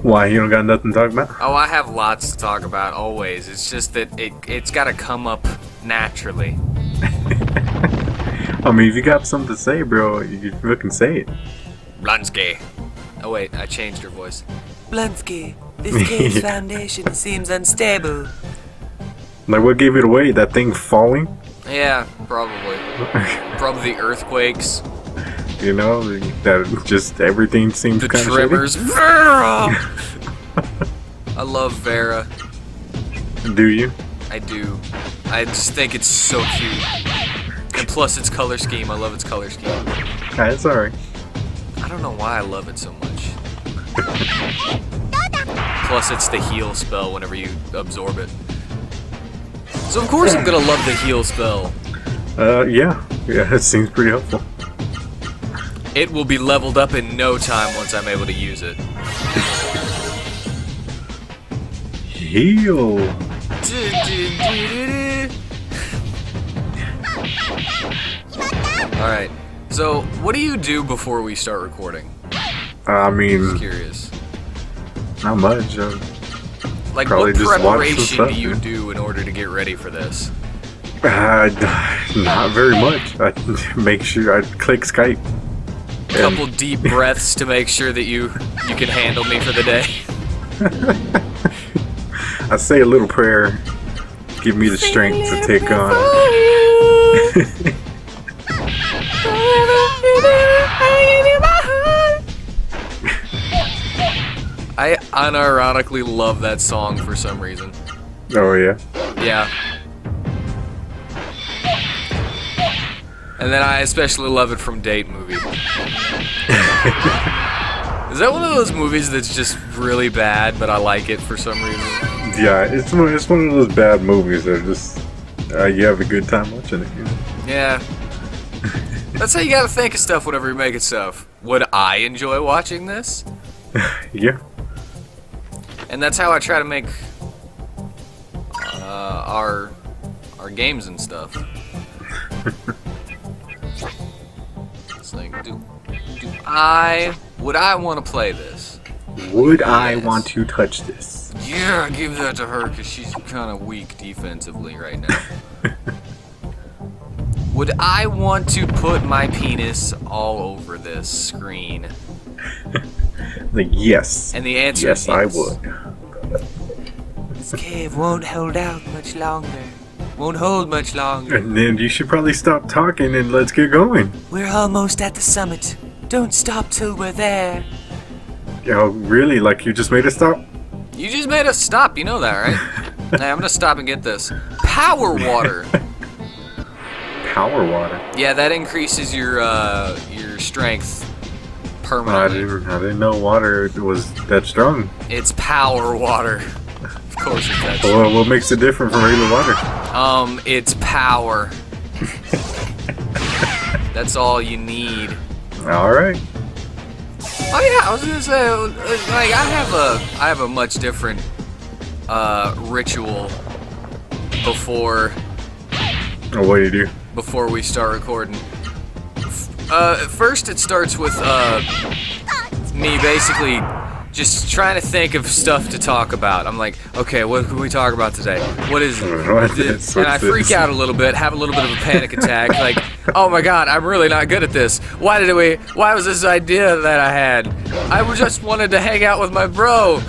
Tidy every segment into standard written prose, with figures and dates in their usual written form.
Why, you don't got nothing to talk about? Oh, I have lots to talk about, always. It's just that it's gotta come up naturally. I mean, if you got something to say, bro, you can fucking say it. Blansky. Oh wait, I changed your voice. Blansky, this cave's foundation seems unstable. Like, what gave it away? That thing falling? Yeah, probably. Probably the earthquakes. You know, that just everything seems The kind of tremors. Vera! I love Vera. Do you? I do. I just think it's so cute. And plus its color scheme. I love its color scheme. It's alright. I don't know why I love it so much. Plus it's the heal spell whenever you absorb it. So of course I'm gonna love the heal spell. Yeah. Yeah, it seems pretty helpful. It will be leveled up in no time once I'm able to use it. Heal. Alright, so what do you do before we start recording? I mean, Just curious. not much. Like, probably what just watch some preparation stuff, do you yeah. do in order to get ready for this? Not very much. I make sure I click Skype. Couple deep breaths to make sure that you can handle me for the day. I say a little prayer, give me the strength to take on. I unironically love that song for some reason. Oh yeah. Yeah. And then I especially love it from Date Movie. Is that one of those movies that's just really bad, but I like it for some reason? Yeah, it's one of those bad movies that are just you have a good time watching it. You know? Yeah. That's how you gotta think of stuff whenever you're making stuff. Would I enjoy watching this? Yeah. And that's how I try to make our games and stuff. It's like, would I want to play this? Would I Yes. want to touch this? Yeah, give that to her because she's kind of weak defensively right now. Would I want to put my penis all over this screen? Like, yes. And the answer Yes, is I yes. would. This cave won't hold out much longer. Won't hold much longer. And then you should probably stop talking and let's get going. We're almost at the summit. Don't stop till we're there. Oh, really? Like you just made a stop? You just made us stop, you know that, right? Hey, I'm gonna stop and get this. Power water! Power water. Yeah, that increases your strength I permanently. didn't know water was that strong. It's power water. Of course it's that Well, what makes it different from regular water? It's power. That's all you need. All right. Oh yeah, I was gonna say, like, I have a much different ritual before What do you do? before we start recording. First it starts with me basically just trying to think of stuff to talk about. I'm like, okay, what can we talk about today? What is it? What's And I freak this? out a little bit, have a little bit of a panic attack, like, oh my god, I'm really not good at this. Why was this idea that I had? I just wanted to hang out with my bro.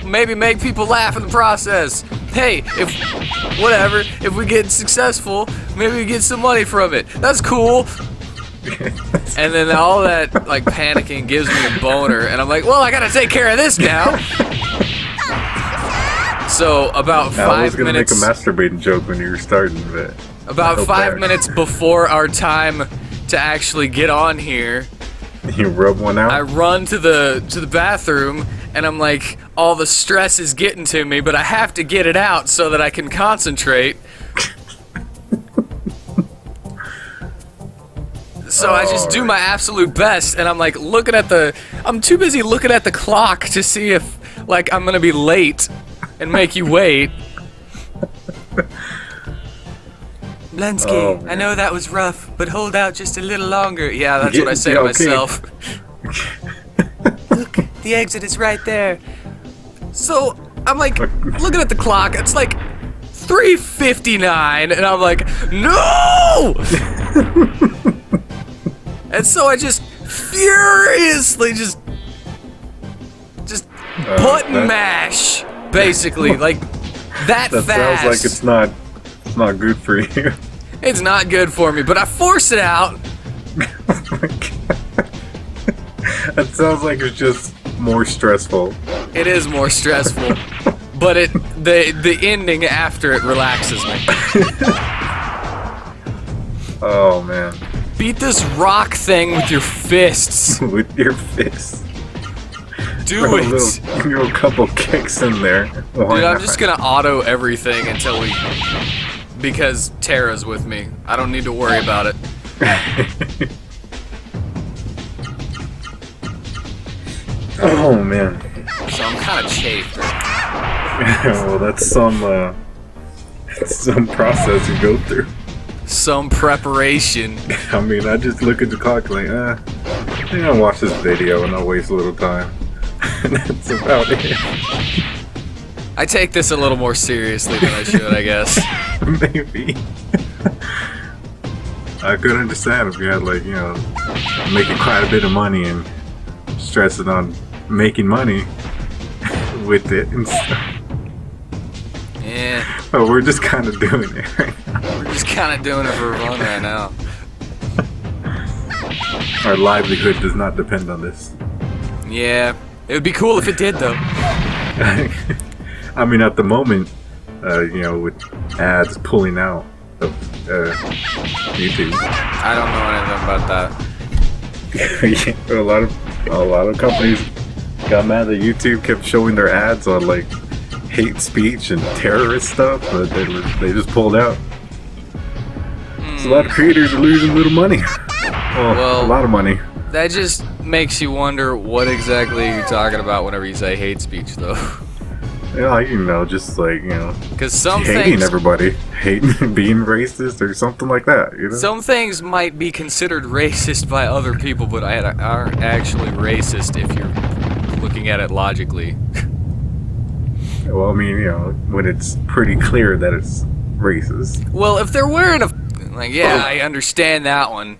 Maybe make people laugh in the process. Hey, if we get successful, maybe we get some money from it. That's cool. And then all that like panicking gives me a boner, and I'm like, well, I gotta take care of this now. So about I was 5 gonna minutes. make a masturbating joke when you were starting, but About I 5 hope minutes before our time to actually get on here, you rub one out. I run to the bathroom, and I'm like, all the stress is getting to me, but I have to get it out so that I can concentrate. So I just do my absolute best, and I'm like I'm too busy looking at the clock to see if like I'm gonna be late and make you wait. Blansky, Oh, I man. know that was rough, but hold out just a little longer. Yeah, that's what I say to Yeah, okay. myself. The exit is right there. So I'm like looking at the clock. It's like 3:59, and I'm like, no! And so I just furiously just button mash, basically, like that That fast. sounds like it's not good for you. It's not good for me, but I force it out. Oh my God. That sounds like it's just more stressful. It is more stressful, but the ending after it relaxes me. Oh man. Beat this rock thing with your fists. With your fists. Do Throw it. a couple kicks in there. Why Dude, I'm not? just gonna auto everything until we... Because Tara's with me. I don't need to worry about it. Oh man. So I'm kind of chafed. Well, that's some process you go through. Some preparation. I mean, I just look at the clock like, I think I'll watch this video and I'll waste a little time. And that's about it. I take this a little more seriously than I should, I guess. Maybe. I could understand if you had, like, you know, making quite a bit of money and stressing on making money with it and stuff. Yeah, But we're just kind of doing it right now. we're just kind of doing it for fun right now. Our livelihood does not depend on this. Yeah, it would be cool if it did, though. I mean, at the moment, you know, with ads pulling out of YouTube, I don't know anything about that. a lot of companies got mad that YouTube kept showing their ads on like hate speech and terrorist stuff, but they just pulled out. So a lot of creators are losing a little money. Well, a lot of money. That just makes you wonder what exactly you're talking about whenever you say hate speech, though. Yeah, you know, just like, you know, Because some hating things, everybody, hating being racist or something like that. You know. some things might be considered racist by other people, but aren't actually racist if you're looking at it logically. Well, I mean, you know, when it's pretty clear that it's racist. Well, if they're wearing a... Like, yeah, I understand that one.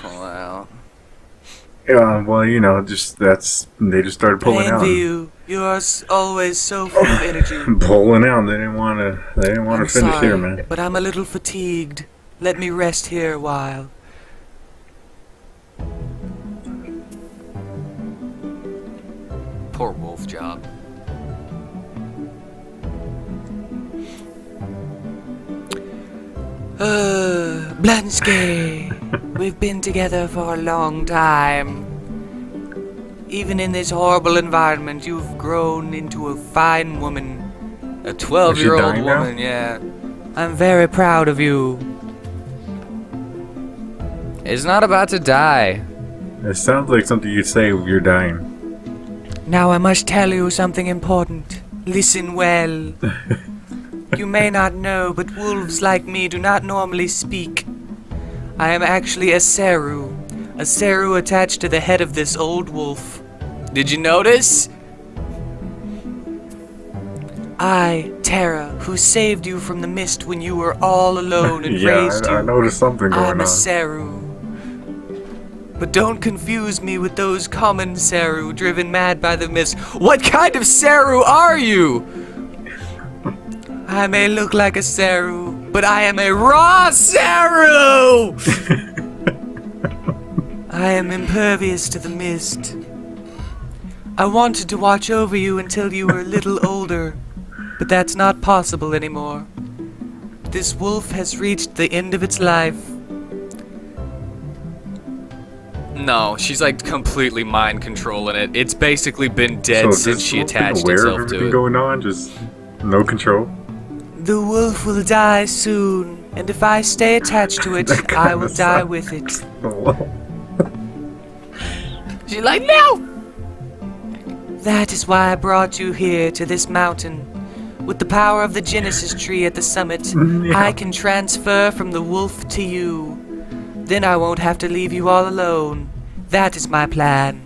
Wow. Yeah, well, you know, they just started pulling out. Plainview, you are always so full of energy. Pulling out. They didn't want to I'm finish sorry, here, man. but I'm a little fatigued. Let me rest here a while. Poor wolf job. Blanske, we've been together for a long time. Even in this horrible environment, you've grown into a fine woman. A 12-year-old dying now? woman, yeah. I'm very proud of you. Is not about to die. It sounds like something you'd say if you're dying. Now I must tell you something important. Listen well. You may not know, but wolves like me do not normally speak. I am actually a seru. A seru attached to the head of this old wolf. Did you notice? I, Tara, who saved you from the mist when you were all alone and Yeah, raised I you. noticed something going I'm a on. seru. But don't confuse me with those common seru driven mad by the mist. What kind of seru are you? I may look like a seru, but I am a Raw seru! I am impervious to the mist. I wanted to watch over you until you were a little older, but that's not possible anymore. This wolf has reached the end of its life. No, she's like completely mind controlling it. It's basically been dead So since this she wolf been attached aware of itself everything to it. going on, just no control. The wolf will die soon, and if I stay attached to it, That I kinda will die sucks. with it. Well, She's like, no! That is why I brought you here to this mountain. With the power of the Genesis tree at the summit, Yeah. I can transfer from the wolf to you. Then I won't have to leave you all alone. That is my plan.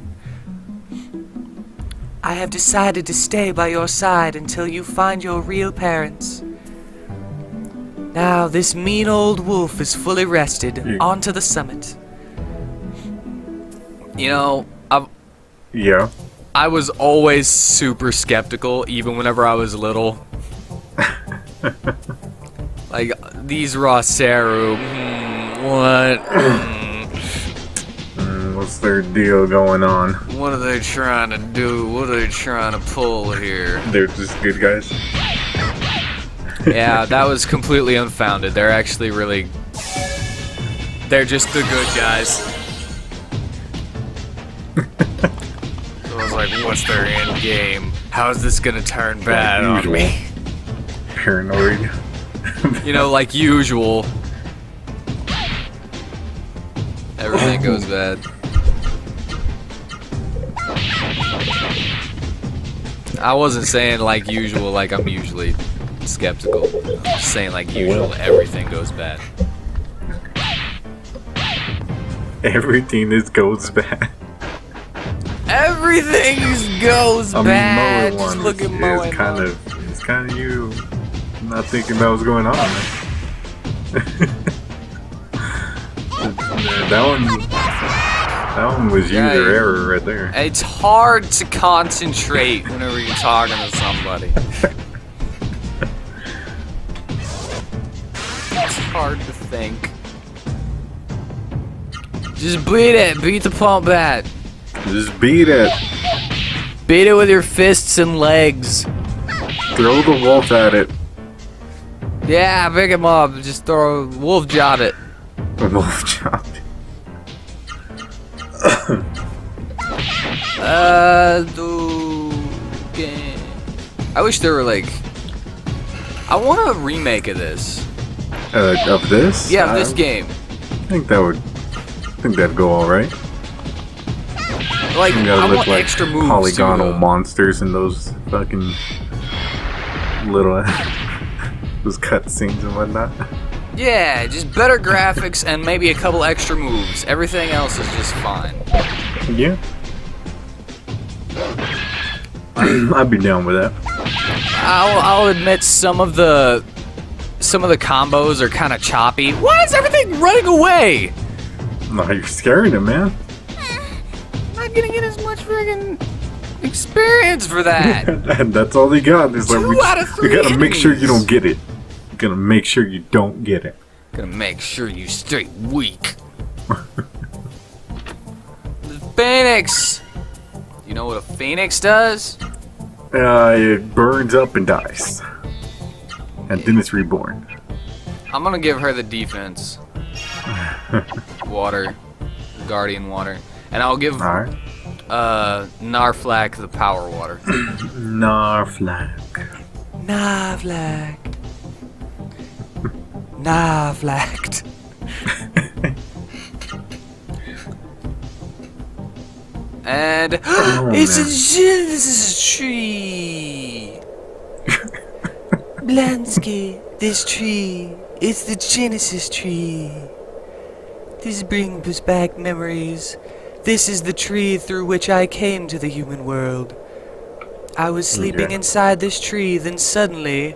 I have decided to stay by your side until you find your real parents. Now, this mean old wolf is fully rested. Onto the summit. You know, Yeah. I was always super skeptical, even whenever I was little. Like, these Rosaru, what? What's their deal going on? What are they trying to do? What are they trying to pull here? They're just good guys. Yeah, that was completely unfounded. They're actually really... They're just the good guys. So I was like, what's their end game? How is this gonna turn bad on usual. me? Paranoid. You know, like usual. Everything goes bad. I wasn't saying like usual, like I'm usually skeptical. I'm just saying like usual, everything goes bad. Everything goes bad. Everything goes bad. Moe Just one look at Moe. it's kind of you not thinking about what's going on. That one was Yeah, user error right there. It's hard to concentrate whenever you're talking to somebody. It's hard to think. Just beat it. Beat the pump bat. Just beat it. Beat it with your fists and legs. Throw the wolf at it. Yeah, pick him up. Just throw wolf job it. The wolf chopped. Okay. I wish there were like. I want a remake of this. Of this? Yeah, of this game. I think that'd go all right. Like, You I gotta look want like extra moves. polygonal too, monsters and those fucking little those cutscenes and whatnot. Yeah, just better graphics and maybe a couple extra moves. Everything else is just fine. Yeah. I'd be down with that. I'll admit some of the combos are kind of choppy. Why is everything running away? No, you're scaring him, man. Not gonna get as much friggin' experience for that. And that's all they got. It's like, 2 out of 3 we gotta make sure you enemies. don't get it. We gotta make sure you don't get it. Gonna make sure you stay weak. The Phoenix. You know what a Phoenix does? It burns up and dies. And then it's reborn. I'm gonna give her the defense. Water. Guardian water. And I'll give Alright. Narflack the power water. Narflack. Navlak. Navlakt. And it's a Genesis tree. Blansky, this tree, it's the Genesis tree. This brings back memories. This is the tree through which I came to the human world. I was sleeping Okay. inside this tree, then suddenly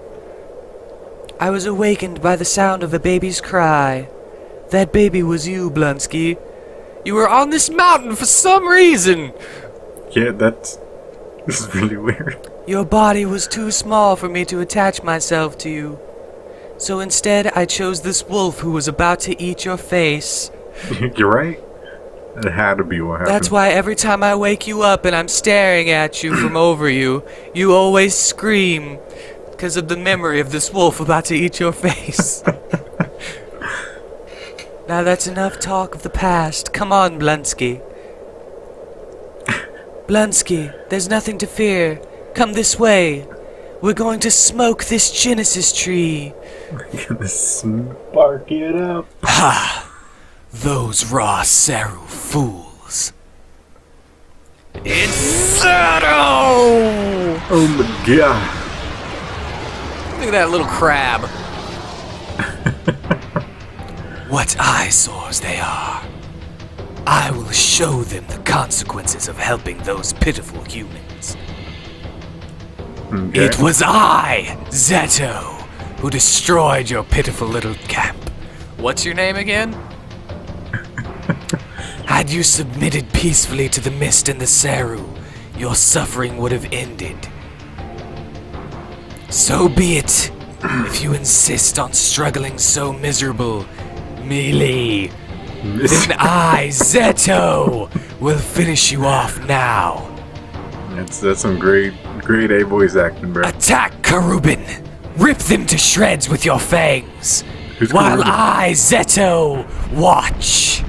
I was awakened by the sound of a baby's cry. That baby was you, Blunsky. You were on this mountain for some reason. Yeah, this is really weird. Your body was too small for me to attach myself to you. So instead, I chose this wolf who was about to eat your face. You're right. It had to be what happened. That's why every time I wake you up and I'm staring at you from over you, you always scream because of the memory of this wolf about to eat your face. Now that's enough talk of the past. Come on, Blunsky. Blunsky, there's nothing to fear. Come this way. We're going to smoke this Genesis tree. We're gonna spark it up. Ha! Those raw Saru fools. It's Sato! Oh my god. Look at that little crab. What eyesores they are. I will show them the consequences of helping those pitiful humans. Okay. It was I, Zeto, who destroyed your pitiful little camp. What's your name again? Had you submitted peacefully to the mist and the Saru, your suffering would have ended. So be it, if you insist on struggling so miserable, melee. Then I, Zeto, will finish you off now. That's some great A voice acting, bro. Attack, Karubin! Rip them to shreds with your fangs! Who's While Karubin? I, Zeto, watch!